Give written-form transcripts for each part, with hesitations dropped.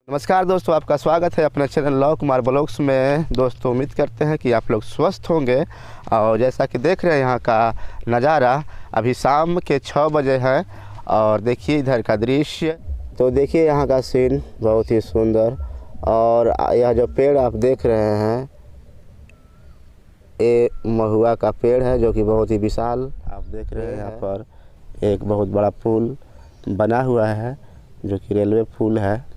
नमस्कार दोस्तों, आपका स्वागत है अपने चैनल लव कुमार ब्लॉग्स में। दोस्तों उम्मीद करते हैं कि आप लोग स्वस्थ होंगे। और जैसा कि देख रहे हैं यहाँ का नज़ारा, अभी शाम के 6 बजे है और देखिए इधर का दृश्य। तो देखिए यहाँ का सीन बहुत ही सुंदर। और यह जो पेड़ आप देख रहे हैं ये महुआ का पेड़ है जो कि बहुत ही विशाल आप देख रहे हैं। यहाँ पर एक बहुत बड़ा पुल बना हुआ है जो कि रेलवे पुल है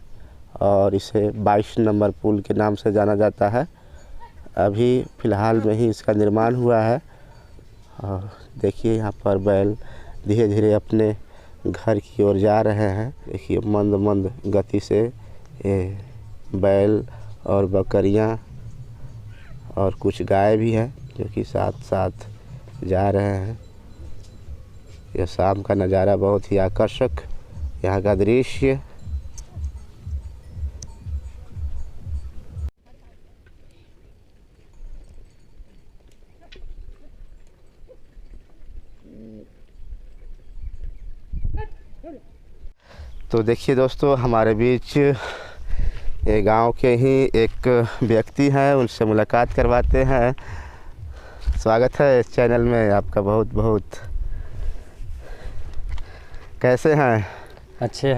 और इसे 22 नंबर पुल के नाम से जाना जाता है। अभी फ़िलहाल में ही इसका निर्माण हुआ है। और देखिए यहाँ पर बैल धीरे धीरे अपने घर की ओर जा रहे हैं। देखिए मंद मंद गति से ये बैल और बकरियाँ और कुछ गाय भी हैं जो कि साथ साथ जा रहे हैं। यह शाम का नज़ारा बहुत ही आकर्षक यहाँ का दृश्य। तो देखिए दोस्तों, हमारे बीच ये गांव के ही एक व्यक्ति हैं, उनसे मुलाकात करवाते हैं। स्वागत है इस चैनल में आपका बहुत बहुत। कैसे हैं? अच्छे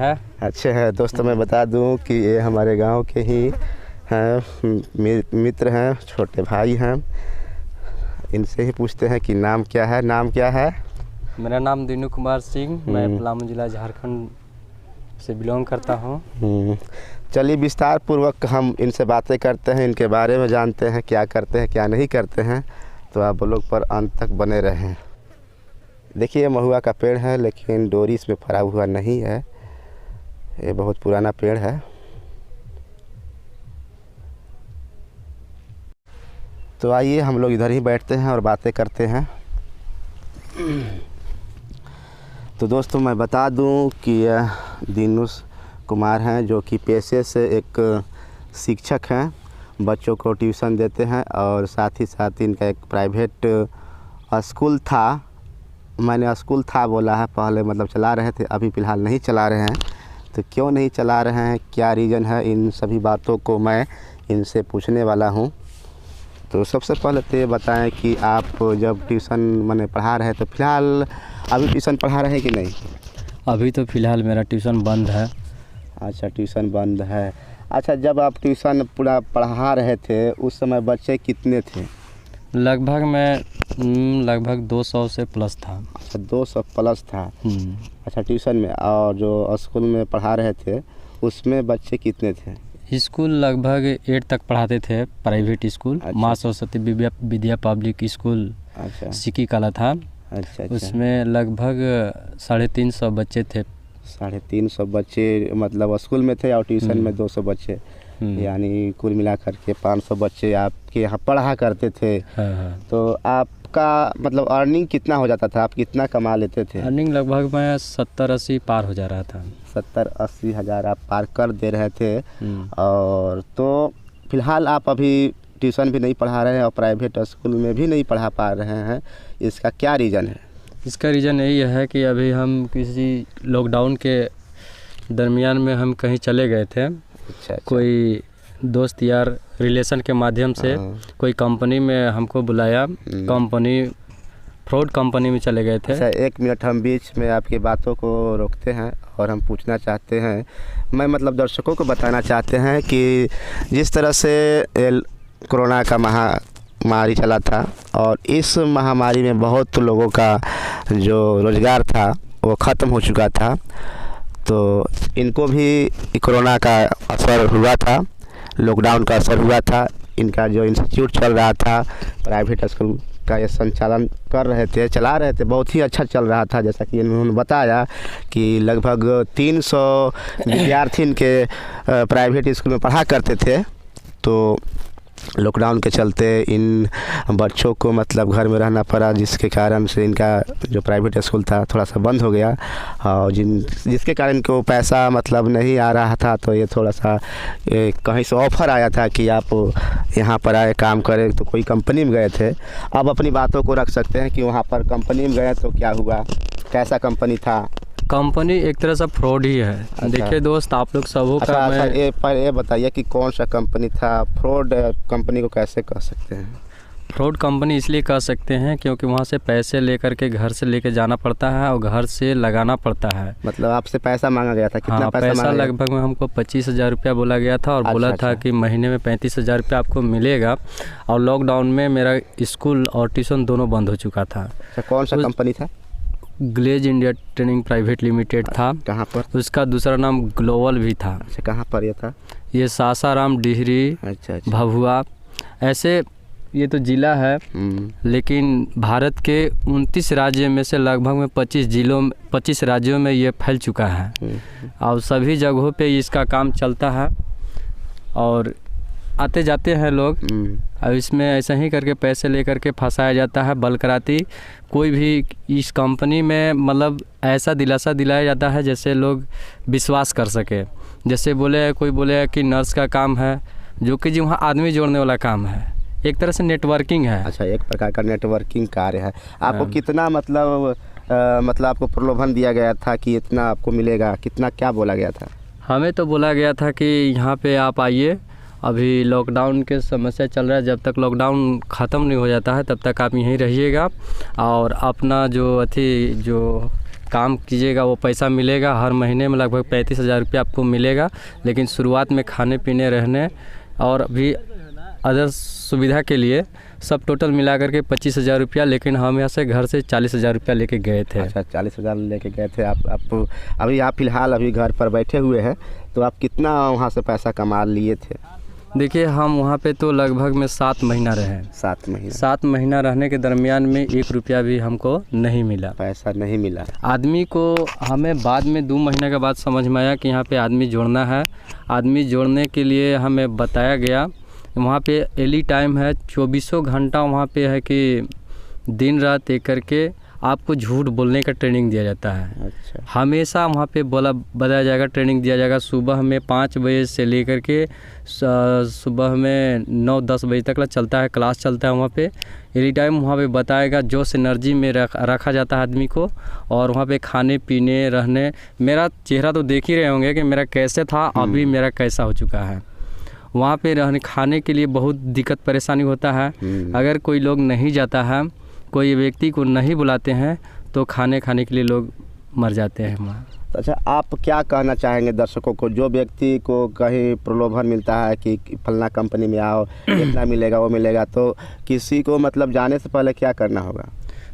हैं दोस्तों, मैं बता दूं कि ये हमारे गांव के ही हैं, मित्र हैं, छोटे भाई हैं। इनसे ही पूछते हैं कि नाम क्या है। नाम क्या है? मेरा नाम दीनू कुमार सिंह, मैं पलामू जिला झारखंड से बिलोंग करता हूँ। चलिए विस्तार पूर्वक हम इनसे बातें करते हैं, इनके बारे में जानते हैं, क्या करते हैं क्या नहीं करते हैं। तो आप लोग पर अंत तक बने रहें। देखिए ये महुआ का पेड़ है लेकिन डोरी इसमें फरा हुआ नहीं है। ये बहुत पुराना पेड़ है। तो आइए हम लोग इधर ही बैठते हैं और बातें करते हैं। तो दोस्तों मैं बता दूं कि यह दीनू कुमार हैं जो कि पेशे से एक शिक्षक हैं, बच्चों को ट्यूशन देते हैं और साथ ही साथ इनका एक प्राइवेट स्कूल था। मैंने स्कूल था बोला है, पहले मतलब चला रहे थे, अभी फ़िलहाल नहीं चला रहे हैं। तो क्यों नहीं चला रहे हैं, क्या रीज़न है, इन सभी बातों को मैं इनसे पूछने वाला हूँ। तो सबसे पहले तो ये बताएं कि आप जब ट्यूशन मैंने पढ़ा रहे तो फ़िलहाल अभी ट्यूशन पढ़ा रहे हैं कि नहीं? अभी तो फ़िलहाल मेरा ट्यूशन बंद है। अच्छा, ट्यूशन बंद है। अच्छा, जब आप ट्यूशन पूरा पढ़ा रहे थे उस समय बच्चे कितने थे? लगभग 200 से प्लस था। अच्छा, 200 प्लस था। अच्छा, ट्यूशन में। और जो स्कूल में पढ़ा रहे थे उसमें बच्चे कितने थे? स्कूल लगभग 8 तक पढ़ाते थे, प्राइवेट स्कूल। अच्छा। माँ सरस्वती विद्या पब्लिक स्कूल अच्छा सिकी कला था। अच्छा। उसमें लगभग 350 बच्चे थे। 350 बच्चे मतलब स्कूल में थे और ट्यूशन में 200 बच्चे, यानी कुल मिलाकर के 500 बच्चे आपके यहाँ पढ़ा करते थे। हाँ। तो आपका मतलब अर्निंग कितना हो जाता था, आप कितना कमा लेते थे? अर्निंग लगभग मैं 70-80 पार हो जा रहा था। 70-80 हज़ार आप पार कर दे रहे थे। और तो फिलहाल आप अभी ट्यूशन भी नहीं पढ़ा रहे हैं और प्राइवेट स्कूल में भी नहीं पढ़ा पा रहे हैं, इसका क्या रीज़न है? इसका रीज़न यही है कि अभी हम किसी लॉकडाउन के दरमियान में हम कहीं चले गए थे। अच्छा। कोई दोस्त यार रिलेशन के माध्यम से कोई कंपनी में हमको बुलाया, कंपनी फ्रॉड कंपनी में चले गए थे। अच्छा, 1 मिनट हम बीच में आपकी बातों को रोकते हैं और हम पूछना चाहते हैं, मैं मतलब दर्शकों को बताना चाहते हैं कि जिस तरह से कोरोना का महामारी चला था और इस महामारी में बहुत लोगों का जो रोज़गार था वो ख़त्म हो चुका था। तो इनको भी कोरोना का असर हुआ था, लॉकडाउन का असर हुआ था। इनका जो इंस्टीट्यूट चल रहा था, प्राइवेट स्कूल का ये संचालन कर रहे थे, चला रहे थे, बहुत ही अच्छा चल रहा था। जैसा कि इन्होंने बताया कि लगभग 300 विद्यार्थी इनके प्राइवेट स्कूल में पढ़ा करते थे। तो लॉकडाउन के चलते इन बच्चों को मतलब घर में रहना पड़ा, जिसके कारण से इनका जो प्राइवेट स्कूल था थोड़ा सा बंद हो गया। और जिसके कारण इनको पैसा मतलब नहीं आ रहा था। तो ये थोड़ा सा कहीं से ऑफ़र आया था कि आप यहाँ पर आए काम करें, तो कोई कंपनी में गए थे। अब अपनी बातों को रख सकते हैं कि वहाँ पर कंपनी में गए तो क्या हुआ, कैसा कंपनी था, कंपनी एक तरह से फ्रॉड ही है। देखिए दोस्त, आप लोग सबों का अच्छा, ये बताइए कि कौन सा कंपनी था? फ्रॉड कंपनी को कैसे कह सकते हैं? फ्रॉड कंपनी इसलिए कह सकते हैं क्योंकि वहाँ से पैसे लेकर के घर से लेके जाना पड़ता है और घर से लगाना पड़ता है। मतलब आपसे पैसा मांगा गया था? कितना हाँ, पैसा मांगा गया? लगभग में हमको 25,000 रुपया बोला गया था और बोला था कि महीने में 35,000 रुपया आपको मिलेगा। और लॉकडाउन में मेरा स्कूल और ट्यूशन दोनों बंद हो चुका था। अच्छा, कौन सा कंपनी था? Glaze India Training Private Limited था। कहाँ पर? उसका दूसरा नाम ग्लोबल भी था। अच्छा, कहाँ पर ये था? ये सासाराम, डिहरी, अच्छा, भभुआ, ऐसे ये तो ज़िला है। लेकिन भारत के 29 राज्य में से लगभग में 25 राज्यों में ये फैल चुका है और सभी जगहों पे इसका काम चलता है और आते जाते हैं लोग। और इसमें ऐसे ही करके पैसे लेकर के फंसाया जाता है बलकराती। कोई भी इस कंपनी में मतलब ऐसा दिलासा दिलाया जाता है जैसे लोग विश्वास कर सके। जैसे कोई बोले कि नर्स का काम है, जो कि जी वहाँ आदमी जोड़ने वाला काम है, एक तरह से नेटवर्किंग है। अच्छा, एक प्रकार का नेटवर्किंग कार्य है। आपको कितना मतलब आपको प्रलोभन दिया गया था कि इतना आपको मिलेगा? कितना, क्या बोला गया था? हमें तो बोला गया था कि यहाँ पे आप आइए, अभी लॉकडाउन के समस्या चल रहा है, जब तक लॉकडाउन ख़त्म नहीं हो जाता है तब तक आप यहीं रहिएगा और अपना जो काम कीजिएगा वो पैसा मिलेगा। हर महीने में लगभग 35,000 रुपया आपको मिलेगा। लेकिन शुरुआत में खाने पीने, रहने और भी अदर सुविधा के लिए सब टोटल मिला करके 25,000 रुपया। लेकिन हम यहाँ से घर से 40,000 रुपया लेके गए थे। अच्छा, 40,000 लेके गए थे आप अभी आप फिलहाल अभी घर पर बैठे हुए हैं, तो आप कितना वहाँ से पैसा कमा लिए थे? देखिए, हम वहाँ पे तो लगभग में 7 महीना रहे। 7 महीना रहने के दरमियान में 1 रुपया भी हमको नहीं मिला, पैसा नहीं मिला आदमी को। हमें बाद में 2 महीने के बाद समझ में आया कि यहाँ पे आदमी जोड़ना है। आदमी जोड़ने के लिए हमें बताया गया, वहाँ पे एनी टाइम है, 24 घंटा वहाँ पे है कि दिन रात एक करके आपको झूठ बोलने का ट्रेनिंग दिया जाता है। अच्छा। हमेशा वहाँ पे बताया जाएगा, ट्रेनिंग दिया जाएगा। सुबह में 5 बजे से लेकर के सुबह में 9-10 बजे तक चलता है, क्लास चलता है वहाँ पे। एनी टाइम वहाँ पे बताएगा, जोश एनर्जी में रखा जाता है आदमी को। और वहाँ पे खाने पीने, रहने, मेरा चेहरा तो देख ही रहे होंगे कि मेरा कैसे था, अभी मेरा कैसा हो चुका है। वहाँ पे रहने खाने के लिए बहुत दिक्कत परेशानी होता है। अगर कोई लोग नहीं जाता है, कोई व्यक्ति को नहीं बुलाते हैं, तो खाने के लिए लोग मर जाते हैं वहाँ। अच्छा, आप क्या कहना चाहेंगे दर्शकों को? जो व्यक्ति को कहीं प्रलोभन मिलता है कि फलना कंपनी में आओ, इतना मिलेगा, वो मिलेगा, तो किसी को मतलब जाने से पहले क्या करना होगा?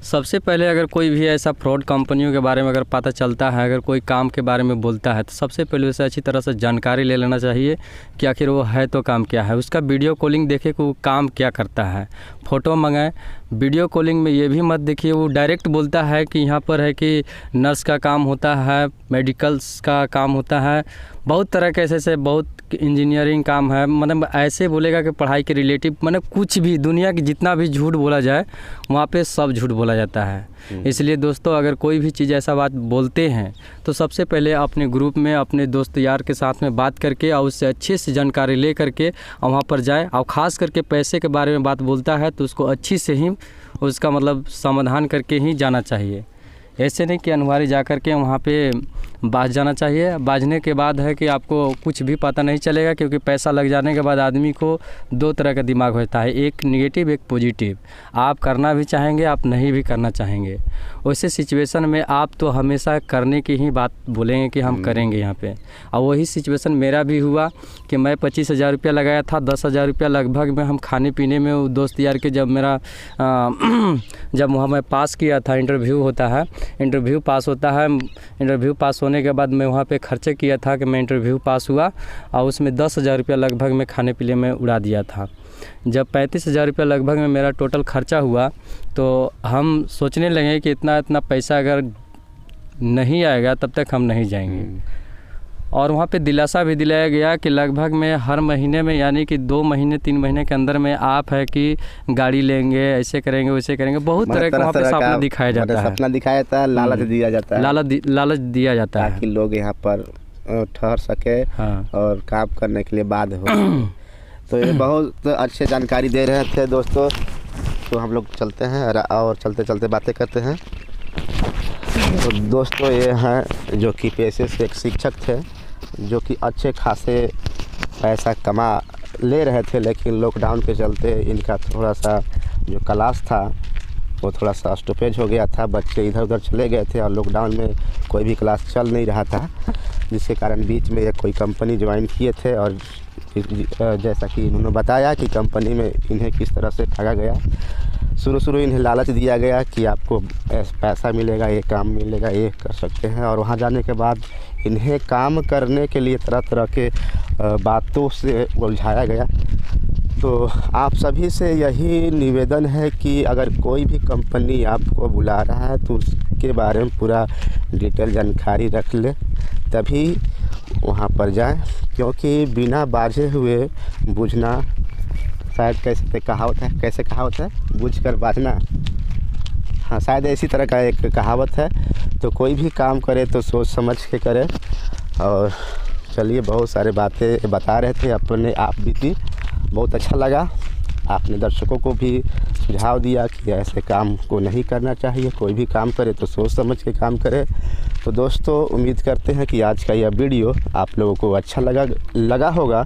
सबसे पहले अगर कोई भी ऐसा फ्रॉड कंपनियों के बारे में अगर पता चलता है, अगर कोई काम के बारे में बोलता है, तो सबसे पहले उसे अच्छी तरह से जानकारी ले लेना चाहिए कि आखिर वो है तो काम क्या है। उसका वीडियो कॉलिंग देखे कि वो काम क्या करता है, फ़ोटो मंगाएं। वीडियो कॉलिंग में ये भी मत देखिए वो डायरेक्ट बोलता है कि यहाँ पर है कि नर्स का काम होता है, मेडिकल्स का काम होता है, बहुत तरह के ऐसे बहुत इंजीनियरिंग काम है, मतलब ऐसे बोलेगा कि पढ़ाई के रिलेटिव, मतलब कुछ भी दुनिया की जितना भी झूठ बोला जाए वहाँ पे सब झूठ बोला जाता है। इसलिए दोस्तों, अगर कोई भी चीज़ ऐसा बात बोलते हैं तो सबसे पहले अपने ग्रुप में अपने दोस्त यार के साथ में बात करके और उससे अच्छे से जानकारी ले करके और वहाँ पर जाए। और ख़ास करके पैसे के बारे में बात बोलता है तो उसको अच्छी से ही उसका मतलब समाधान करके ही जाना चाहिए। ऐसे नहीं कि अनिवार्य जा कर के वहाँ पे बाज जाना चाहिए। बाजने के बाद है कि आपको कुछ भी पता नहीं चलेगा, क्योंकि पैसा लग जाने के बाद आदमी को 2 तरह का दिमाग होता है, एक नेगेटिव एक पॉजिटिव। आप करना भी चाहेंगे, आप नहीं भी करना चाहेंगे। वैसे सिचुएशन में आप तो हमेशा करने की ही बात बोलेंगे कि हम करेंगे यहाँ पे। और वही सिचुएशन मेरा भी हुआ कि मैं 25,000 रुपया लगाया था, 10,000 रुपया लगभग में हम खाने पीने में वो दोस्त यार के जब मेरा जब वहाँ मैं पास किया था, इंटरव्यू होता है, इंटरव्यू पास होता है। इंटरव्यू पास होने के बाद मैं वहाँ पे खर्चे किया था कि मैं इंटरव्यू पास हुआ और उसमें 10,000 रुपया लगभग में खाने पीने में उड़ा दिया था। जब 35,000 रुपया लगभग में मेरा टोटल खर्चा हुआ तो हम सोचने लगे कि इतना पैसा अगर नहीं आएगा तब तक हम नहीं जाएंगे। और वहाँ पे दिलासा भी दिलाया गया कि लगभग में हर महीने में, यानी कि 2 महीने 3 महीने के अंदर में आप है कि गाड़ी लेंगे, ऐसे करेंगे वैसे करेंगे, बहुत तरह का वहाँ पे सपना दिखाया जाता है। सपना दिखाया जाता है, लालच दिया जाता है, लालच दिया जाता है ताकि लोग यहाँ पर ठहर सके और काम करने के लिए बाध्य हो। तो ये बहुत अच्छे जानकारी दे रहे थे दोस्तों। तो हम लोग चलते हैं और चलते चलते बातें करते हैं। तो दोस्तों ये हैं जो कि पेशे से एक शिक्षक थे, जो कि अच्छे खासे पैसा कमा ले रहे थे, लेकिन लॉकडाउन के चलते इनका थोड़ा सा जो क्लास था वो थोड़ा सा स्टॉपेज हो गया था। बच्चे इधर उधर चले गए थे और लॉकडाउन में कोई भी क्लास चल नहीं रहा था, जिसके कारण बीच में एक कोई कंपनी ज्वाइन किए थे। और जैसा कि इन्होंने बताया कि कंपनी में इन्हें किस तरह से ठगा गया। शुरू इन्हें लालच दिया गया कि आपको पैसा मिलेगा, ये काम मिलेगा, ये कर सकते हैं। और वहाँ जाने के बाद इन्हें काम करने के लिए तरह तरह के बातों से उलझाया गया। तो आप सभी से यही निवेदन है कि अगर कोई भी कंपनी आपको बुला रहा है तो उसके बारे में पूरा डिटेल जानकारी रख ले, तभी वहाँ पर जाएं, क्योंकि बिना बाझे हुए बूझना, शायद कैसे कहावत है बूझ कर बाझना, हाँ शायद इसी तरह का एक कहावत है। तो कोई भी काम करे तो सोच समझ के करे। और चलिए, बहुत सारे बातें बता रहे थे अपने आप बीती, बहुत अच्छा लगा। आपने दर्शकों को भी सुझाव दिया कि ऐसे काम को नहीं करना चाहिए, कोई भी काम करे तो सोच समझ के काम करे। तो दोस्तों, उम्मीद करते हैं कि आज का यह वीडियो आप लोगों को अच्छा लगा होगा।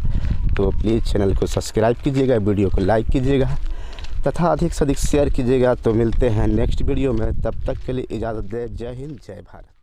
तो प्लीज़ चैनल को सब्सक्राइब कीजिएगा, वीडियो को लाइक कीजिएगा तथा अधिक से अधिक शेयर कीजिएगा। तो मिलते हैं नेक्स्ट वीडियो में, तब तक के लिए इजाज़त दें। जय हिंद, जय भारत।